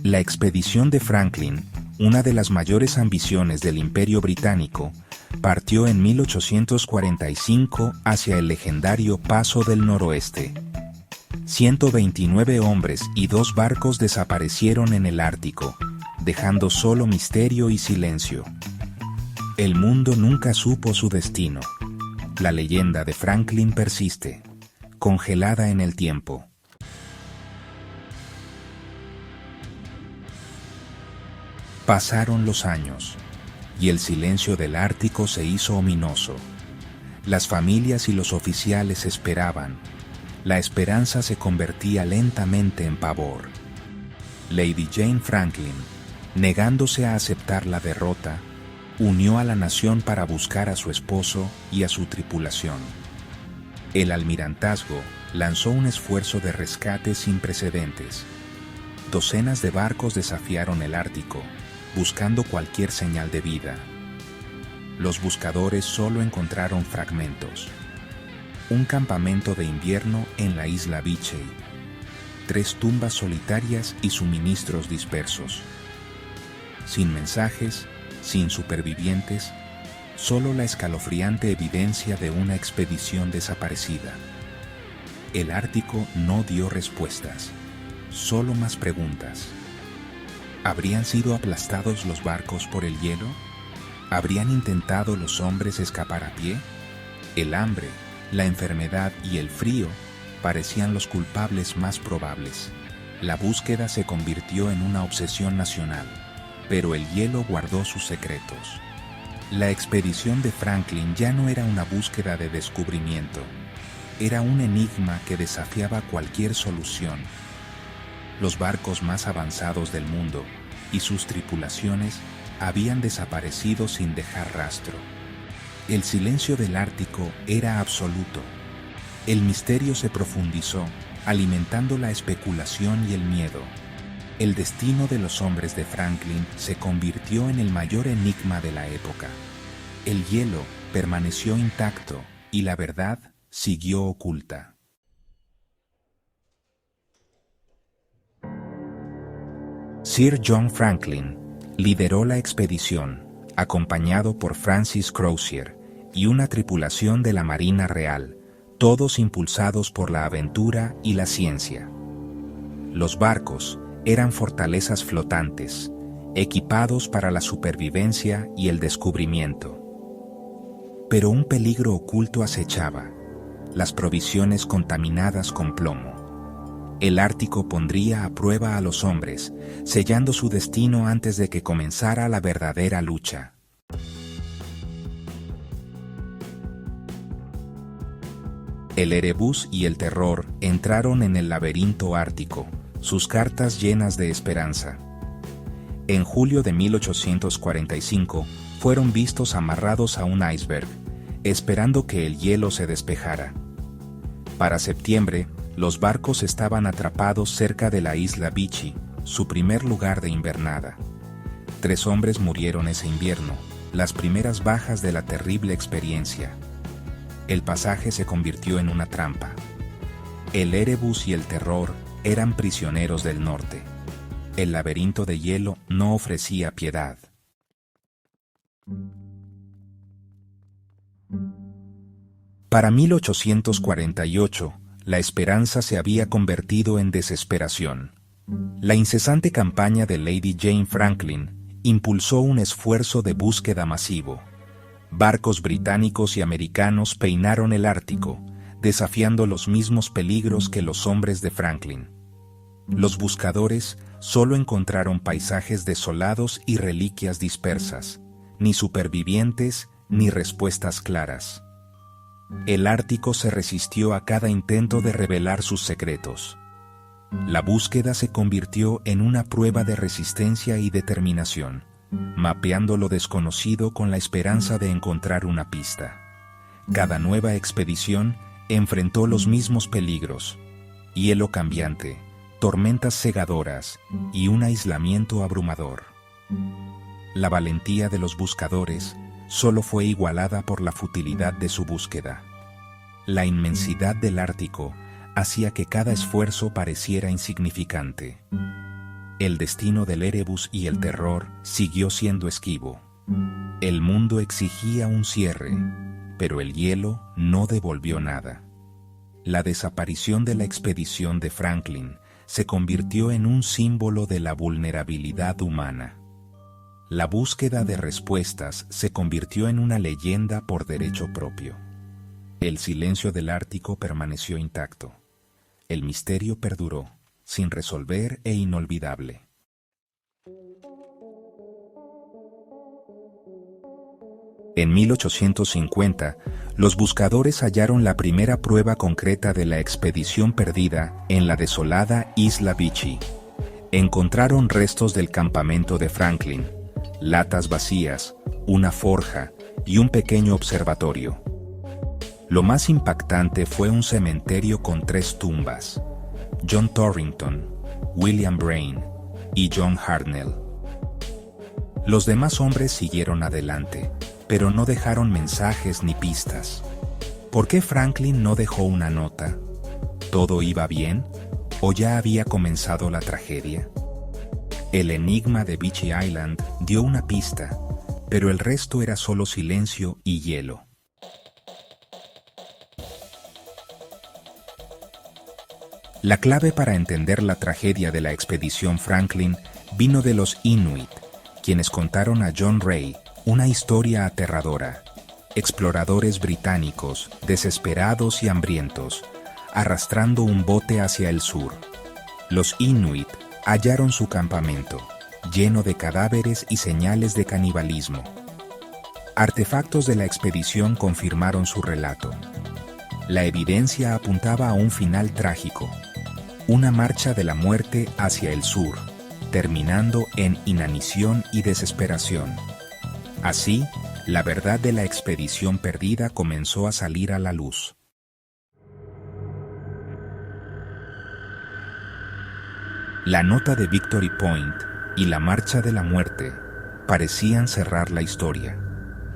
La expedición de Franklin, una de las mayores ambiciones del Imperio Británico, partió en 1845 hacia el legendario Paso del Noroeste. 129 hombres y 2 barcos desaparecieron en el Ártico, dejando solo misterio y silencio. El mundo nunca supo su destino. La leyenda de Franklin persiste, congelada en el tiempo. Pasaron los años, y el silencio del Ártico se hizo ominoso. Las familias y los oficiales esperaban. La esperanza se convertía lentamente en pavor. Lady Jane Franklin, negándose a aceptar la derrota, unió a la nación para buscar a su esposo y a su tripulación. El almirantazgo lanzó un esfuerzo de rescate sin precedentes. Docenas de barcos desafiaron el Ártico, buscando cualquier señal de vida. Los buscadores solo encontraron fragmentos. Un campamento de invierno en la isla Beechey, 3 tumbas solitarias y suministros dispersos. Sin mensajes, sin supervivientes, solo la escalofriante evidencia de una expedición desaparecida. El Ártico no dio respuestas, solo más preguntas. ¿Habrían sido aplastados los barcos por el hielo? ¿Habrían intentado los hombres escapar a pie? El hambre, la enfermedad y el frío parecían los culpables más probables. La búsqueda se convirtió en una obsesión nacional, pero el hielo guardó sus secretos. La expedición de Franklin ya no era una búsqueda de descubrimiento, era un enigma que desafiaba cualquier solución. Los barcos más avanzados del mundo y sus tripulaciones habían desaparecido sin dejar rastro. El silencio del Ártico era absoluto. El misterio se profundizó, alimentando la especulación y el miedo. El destino de los hombres de Franklin se convirtió en el mayor enigma de la época. El hielo permaneció intacto y la verdad siguió oculta. Sir John Franklin lideró la expedición, acompañado por Francis Crozier y una tripulación de la Marina Real, todos impulsados por la aventura y la ciencia. Los barcos eran fortalezas flotantes, equipados para la supervivencia y el descubrimiento. Pero un peligro oculto acechaba: las provisiones contaminadas con plomo. El Ártico pondría a prueba a los hombres, sellando su destino antes de que comenzara la verdadera lucha. El Erebus y el Terror entraron en el laberinto ártico, sus cartas llenas de esperanza. En julio de 1845 fueron vistos amarrados a un iceberg, esperando que el hielo se despejara. Para septiembre, los barcos estaban atrapados cerca de la isla Beechey, su primer lugar de invernada. 3 hombres murieron ese invierno, las primeras bajas de la terrible experiencia. El pasaje se convirtió en una trampa. El Erebus y el Terror eran prisioneros del norte. El laberinto de hielo no ofrecía piedad. Para 1848, la esperanza se había convertido en desesperación. La incesante campaña de Lady Jane Franklin impulsó un esfuerzo de búsqueda masivo. Barcos británicos y americanos peinaron el Ártico, desafiando los mismos peligros que los hombres de Franklin. Los buscadores solo encontraron paisajes desolados y reliquias dispersas, ni supervivientes ni respuestas claras. El Ártico se resistió a cada intento de revelar sus secretos. La búsqueda se convirtió en una prueba de resistencia y determinación, mapeando lo desconocido con la esperanza de encontrar una pista. Cada nueva expedición enfrentó los mismos peligros: hielo cambiante, tormentas cegadoras y un aislamiento abrumador. La valentía de los buscadores solo fue igualada por la futilidad de su búsqueda. La inmensidad del Ártico hacía que cada esfuerzo pareciera insignificante. El destino del Erebus y el terror siguió siendo esquivo. El mundo exigía un cierre, pero el hielo no devolvió nada. La desaparición de la expedición de Franklin se convirtió en un símbolo de la vulnerabilidad humana. La búsqueda de respuestas se convirtió en una leyenda por derecho propio. El silencio del Ártico permaneció intacto. El misterio perduró, sin resolver e inolvidable. En 1850, los buscadores hallaron la primera prueba concreta de la expedición perdida en la desolada Isla Beechey. Encontraron restos del campamento de Franklin, latas vacías, una forja y un pequeño observatorio. Lo más impactante fue un cementerio con 3 tumbas: John Torrington, William Brain y John Hartnell. Los demás hombres siguieron adelante, pero no dejaron mensajes ni pistas. ¿Por qué Franklin no dejó una nota? ¿Todo iba bien? ¿O ya había comenzado la tragedia? El enigma de Beechey Island dio una pista, pero el resto era solo silencio y hielo. La clave para entender la tragedia de la expedición Franklin vino de los Inuit, quienes contaron a John Ray una historia aterradora. Exploradores británicos, desesperados y hambrientos, arrastrando un bote hacia el sur. Los Inuit hallaron su campamento, lleno de cadáveres y señales de canibalismo. Artefactos de la expedición confirmaron su relato. La evidencia apuntaba a un final trágico, una marcha de la muerte hacia el sur, terminando en inanición y desesperación. Así, la verdad de la expedición perdida comenzó a salir a la luz. La nota de Victory Point y la marcha de la muerte parecían cerrar la historia,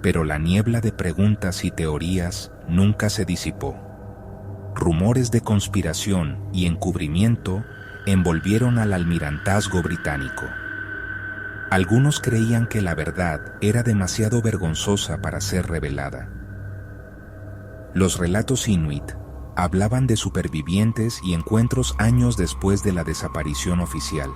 pero la niebla de preguntas y teorías nunca se disipó. Rumores de conspiración y encubrimiento envolvieron al almirantazgo británico. Algunos creían que la verdad era demasiado vergonzosa para ser revelada. Los relatos Inuit hablaban de supervivientes y encuentros años después de la desaparición oficial.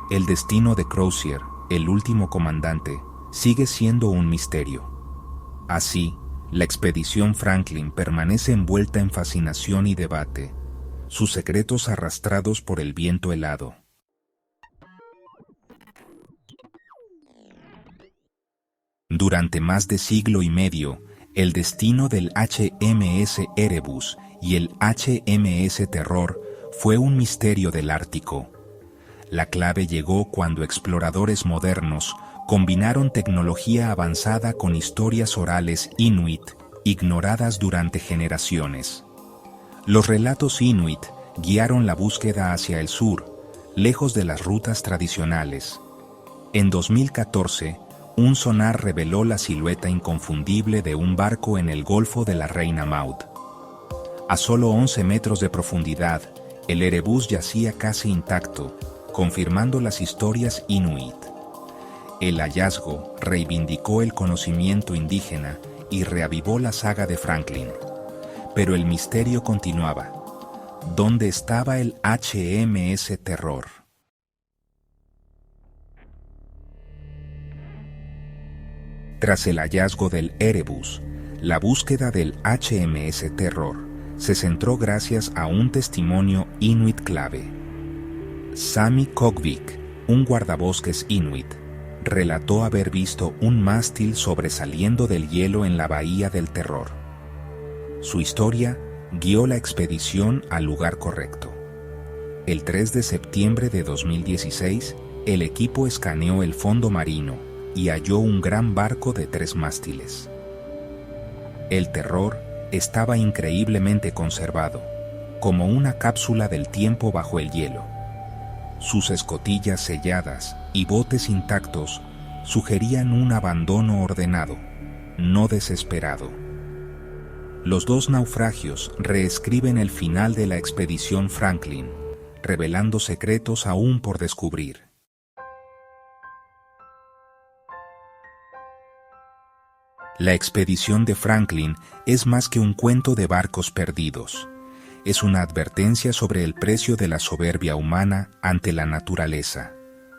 El destino de Crozier, el último comandante, sigue siendo un misterio. Así, la expedición Franklin permanece envuelta en fascinación y debate, sus secretos arrastrados por el viento helado. Durante más de siglo y medio, el destino del HMS Erebus y el HMS Terror fue un misterio del Ártico. La clave llegó cuando exploradores modernos combinaron tecnología avanzada con historias orales Inuit ignoradas durante generaciones. Los relatos Inuit guiaron la búsqueda hacia el sur, lejos de las rutas tradicionales. En 2014, un sonar reveló la silueta inconfundible de un barco en el Golfo de la Reina Maud. A solo 11 metros de profundidad, el Erebus yacía casi intacto, confirmando las historias Inuit. El hallazgo reivindicó el conocimiento indígena y reavivó la saga de Franklin. Pero el misterio continuaba. ¿Dónde estaba el HMS Terror? Tras el hallazgo del Erebus, la búsqueda del HMS Terror se centró gracias a un testimonio Inuit clave. Sami Kokvik, un guardabosques Inuit, relató haber visto un mástil sobresaliendo del hielo en la Bahía del Terror. Su historia guió la expedición al lugar correcto. El 3 de septiembre de 2016, el equipo escaneó el fondo marino y halló un gran barco de 3 mástiles. El Terror estaba increíblemente conservado, como una cápsula del tiempo bajo el hielo. Sus escotillas selladas y botes intactos sugerían un abandono ordenado, no desesperado. Los 2 naufragios reescriben el final de la expedición Franklin, revelando secretos aún por descubrir. La expedición de Franklin es más que un cuento de barcos perdidos. Es una advertencia sobre el precio de la soberbia humana ante la naturaleza.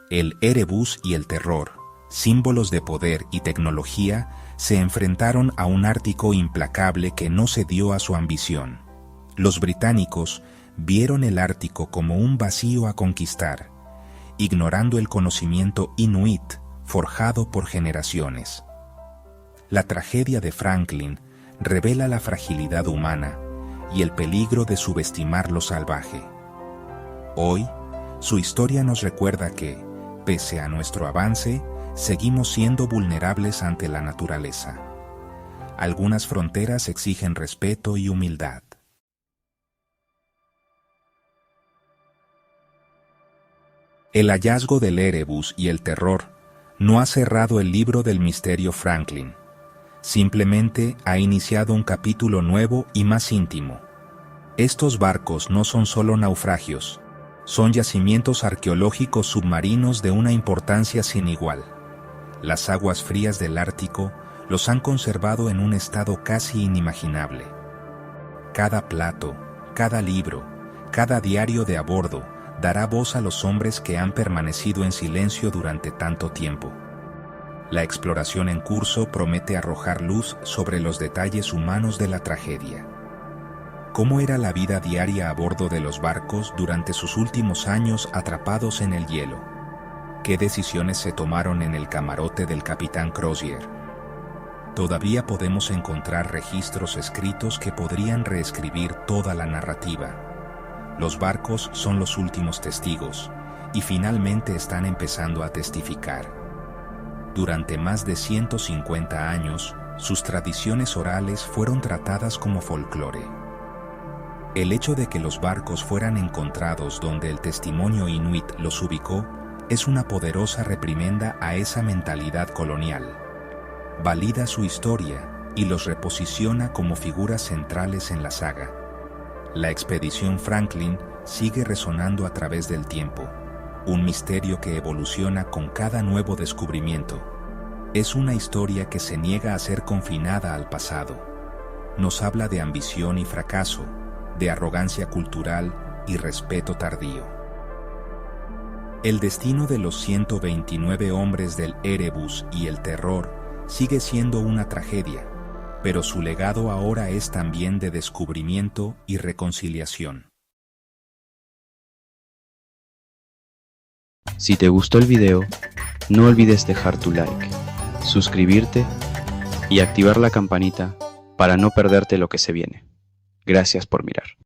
El Erebus y el Terror, símbolos de poder y tecnología, se enfrentaron a un Ártico implacable que no cedió a su ambición. Los británicos vieron el Ártico como un vacío a conquistar, ignorando el conocimiento inuit forjado por generaciones. La tragedia de Franklin revela la fragilidad humana y el peligro de subestimar lo salvaje. Hoy, su historia nos recuerda que, pese a nuestro avance, seguimos siendo vulnerables ante la naturaleza. Algunas fronteras exigen respeto y humildad. El hallazgo del Erebus y el Terror no ha cerrado el libro del misterio Franklin. Simplemente ha iniciado un capítulo nuevo y más íntimo. Estos barcos no son solo naufragios, son yacimientos arqueológicos submarinos de una importancia sin igual. Las aguas frías del Ártico los han conservado en un estado casi inimaginable. Cada plato, cada libro, cada diario de a bordo dará voz a los hombres que han permanecido en silencio durante tanto tiempo. La exploración en curso promete arrojar luz sobre los detalles humanos de la tragedia. ¿Cómo era la vida diaria a bordo de los barcos durante sus últimos años atrapados en el hielo? ¿Qué decisiones se tomaron en el camarote del capitán Crozier? Todavía podemos encontrar registros escritos que podrían reescribir toda la narrativa. Los barcos son los últimos testigos y finalmente están empezando a testificar. Durante más de 150 años, sus tradiciones orales fueron tratadas como folclore. El hecho de que los barcos fueran encontrados donde el testimonio inuit los ubicó es una poderosa reprimenda a esa mentalidad colonial. Valida su historia y los reposiciona como figuras centrales en la saga. La expedición Franklin sigue resonando a través del tiempo, un misterio que evoluciona con cada nuevo descubrimiento. Es una historia que se niega a ser confinada al pasado. Nos habla de ambición y fracaso, de arrogancia cultural y respeto tardío. El destino de los 129 hombres del Erebus y el Terror sigue siendo una tragedia, pero su legado ahora es también de descubrimiento y reconciliación. Si te gustó el video, no olvides dejar tu like, suscribirte y activar la campanita para no perderte lo que se viene. Gracias por mirar.